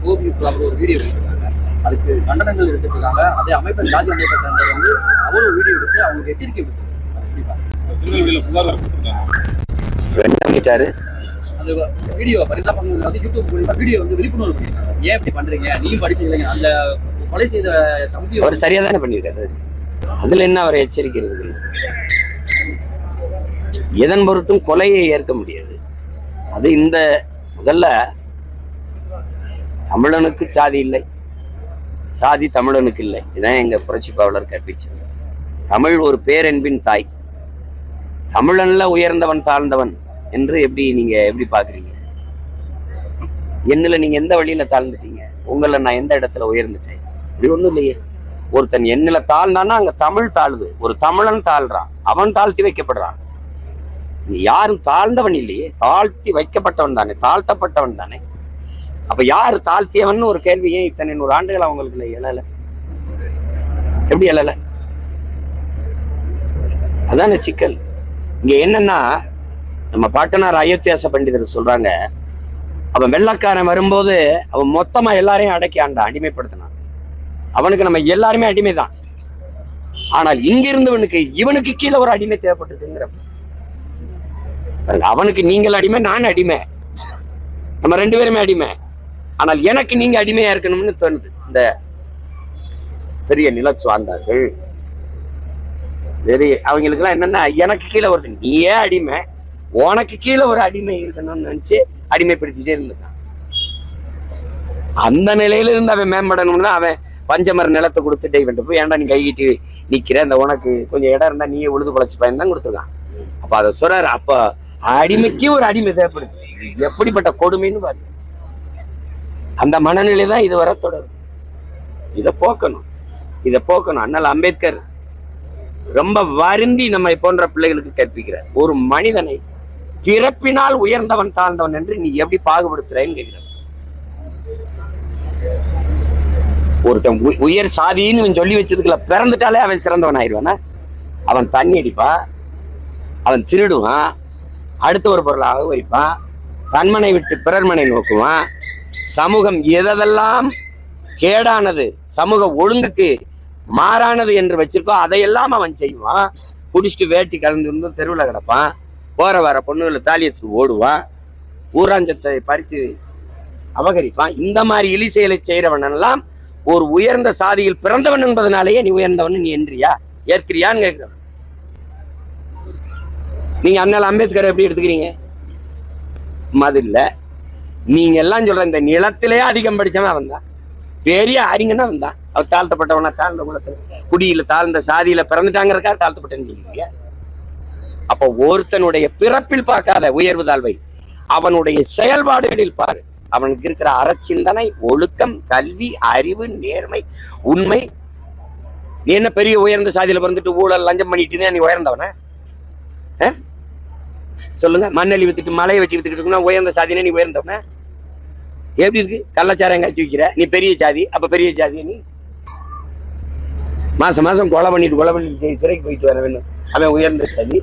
கோபி ஒரு வீடியோ எடுத்துருக்காங்க. அதுக்கு கண்டனங்கள் எடுத்துருக்காங்க. அதே அமைப்பை ஜாதி அமைப்பை சேர்ந்தவர் வந்து அவரும் ஒரு வீடியோ எடுத்து அவங்களுக்கு எச்சரிக்கை விட்டுருக்காரு. அந்த வீடியோ பரிதாபங்கள் வந்து யூடியூப் மூலமா வீடியோ வந்து விழிப்புணர்வு பண்ணிருக்காங்க. ஏன் இப்படி பண்றீங்க, நீயும் படிச்சீங்க, அந்த கொலை செய்த தம்பி அவர் சரியா தானே பண்ணிருக்காரு. அதுல என்ன அவரை எச்சரிக்கிறது? எதன் பொருட்டும் கொலையை ஏற்க முடியாது. அது இந்த முதல்ல தமிழனுக்கு சாதி இல்லை, சாதி தமிழனுக்கு இல்லை. இதுதான் எங்க புரட்சி பாவலர் கற்பிச்சது. தமிழ் ஒரு பேரன்பின் தாய். தமிழன்ல உயர்ந்தவன் தாழ்ந்தவன் என்று எப்படி பாக்குறீங்க? என்னல நீங்க எந்த வழியில தாழ்ந்துட்டீங்க? உங்களை நான் எந்த இடத்துல உயர்ந்துட்டேன்? இப்படி ஒண்ணும் இல்லையே. ஒருத்தன் என்னில தாழ்ந்தான்னா அங்க தமிழ் தாழ்வு. ஒரு தமிழன் தாழ்றான், அவன் தாழ்த்தி வைக்கப்படுறான். நீ யாரும் தாழ்ந்தவன் இல்லையே, தாழ்த்தி வைக்கப்பட்டவன் தானே, தாழ்த்தப்பட்டவன் தானே. அப்ப யாரு தாழ்த்தியவன் ஒரு கேள்வி ஏன் இத்தனை 100 ஆண்டுகள் அவங்களுக்கு எழல? எப்படி எழல? அதான சிக்கல். இங்க என்னன்னா, நம்ம பாட்டனார் அயோத்தியாச பண்டிதர் சொல்றாங்க, அவன் வெள்ளக்காரன் வரும்போது அவன் மொத்தமா எல்லாரையும் அடக்கி ஆண்டான், அடிமைப்படுத்தினான். அவனுக்கு நம்ம எல்லாருமே அடிமைதான். ஆனால் இங்கிருந்தவனுக்கு இவனுக்கு கீழே ஒரு அடிமை தேவைப்பட்டிருக்குங்கிற. அவனுக்கு நீங்கள் அடிமை, நான் அடிமை, நம்ம 2 பேருமே அடிமை. ஆனால் எனக்கு நீங்க அடிமையா இருக்கணும்னு தோணுது. இந்த பெரிய நிலச்சுவார்ந்தார்கள் அவங்களுக்கு எல்லாம் என்னன்னா, எனக்கு கீழே வருது, நீயே அடிமை, உனக்கு கீழே ஒரு அடிமை இருக்கணும்னு நினைச்சு அடிமைப்படுத்திட்டே இருந்துட்டான். அந்த நிலையில இருந்து அவன் மேம்படணும்னா அவன் பஞ்சமர நிலத்தை கொடுத்துட்டே இவன் போய் ஏன்டா நீ கைகிட்டு நிக்கிற, இந்த உனக்கு கொஞ்சம் இடம் இருந்தா நீயே உழுது குழைச்சு பயன் தான் கொடுத்துருக்கான். அப்ப அதை சொல்றாரு, அப்ப அடிமைக்கு ஒரு அடிமை தேவைப்படுது. எப்படிப்பட்ட கொடுமைன்னு பாரு. அந்த மனநிலை தான் இது வர தொடரும். இதை போக்கணும். அண்ணல் அம்பேத்கர் ரொம்ப வருந்தி நம்ம போன்ற பிள்ளைகளுக்கு கற்பிக்கிறார். ஒரு மனிதனை பிறப்பினால் உயர்ந்தவன் தாழ்ந்தவன் என்று நீ எப்படி பாகுபடுத்துறேன்னு கேட்கிறார். ஒருத்தன் உயர் சாதின்னு சொல்லி வச்சதுக்குள்ள பிறந்துட்டாலே அவன் சிறந்தவன் ஆயிடுவானா? அவன் தண்ணி அடிப்பான், அவன் திருடுவான், அடுத்த ஒரு பொருளை வைப்பான், தன்மனை விட்டு பிறர்மனை நோக்குவான். சமூகம் எதெல்லாம் கேடானது, சமூக ஒழுங்குக்கு மாறானது என்று வச்சிருக்கோ அதையெல்லாம் அவன் செய்வான். குடிச்சிட்டு வேட்டி கலந்து இருந்து தெருவில் கிடப்பான், போற வர பொண்ணுகளை தாலியத்துக்கு ஓடுவான், ஊராஞ்சத்தை பறிச்சு அபகரிப்பான். இந்த மாதிரி இழி செயலை செய்யறவன் எல்லாம் ஒரு உயர்ந்த சாதியில் பிறந்தவன் என்பதனாலேயே நீ உயர்ந்தவன் நீ என்றியா ஏற்கிறியான்னு கேட்கிறவன். நீங்க அண்ணல் அம்பேத்கர் எப்படி எடுத்துக்கிறீங்க? அது இல்ல, நீங்க எல்லாம் சொல்ற இந்த நிலத்திலேயே அதிகம் படிச்சவன் அவன் தான், பெரிய அறிஞனா வந்தான். அவர் தாழ்த்தப்பட்டவனா, தாழ்ந்த குலத்துல குடியில தாழ்ந்த சாதியில பிறந்துட்டாங்கிறதுக்காக தாழ்த்தப்பட்டேன்னு சொல்லுவீங்க. அப்ப ஒருத்தனுடைய பிறப்பில் பார்க்காத உயர்வு தாழ்வை அவனுடைய செயல்பாடுகளில் பாரு. அவனுக்கு இருக்கிற அறச்சிந்தனை, ஒழுக்கம், கல்வி, அறிவு, நேர்மை, உண்மை. நீ என்ன பெரிய உயர்ந்த சாதியில பிறந்துட்டு ஊழல் லஞ்சம் பண்ணிட்டு நீ உயர்ந்தவன சொல்லுங்க? மண்ணெளி வித்துட்டு மலையை வெட்டி வித்துக்கிட்டு உயர்ந்த சாதினா நீ உயர்ந்தவன? எப்படி இருக்கு? கள்ளச்சாரம் காய்ச்சி வைக்கிற நீ பெரிய ஜாதி. அப்ப பெரிய ஜாதியா நீ? மாசம் மாசம் கொலை பண்ணிட்டு சிறைக்கு போயிட்டு வர வேணும், அவன் உயர்ந்த சாதி.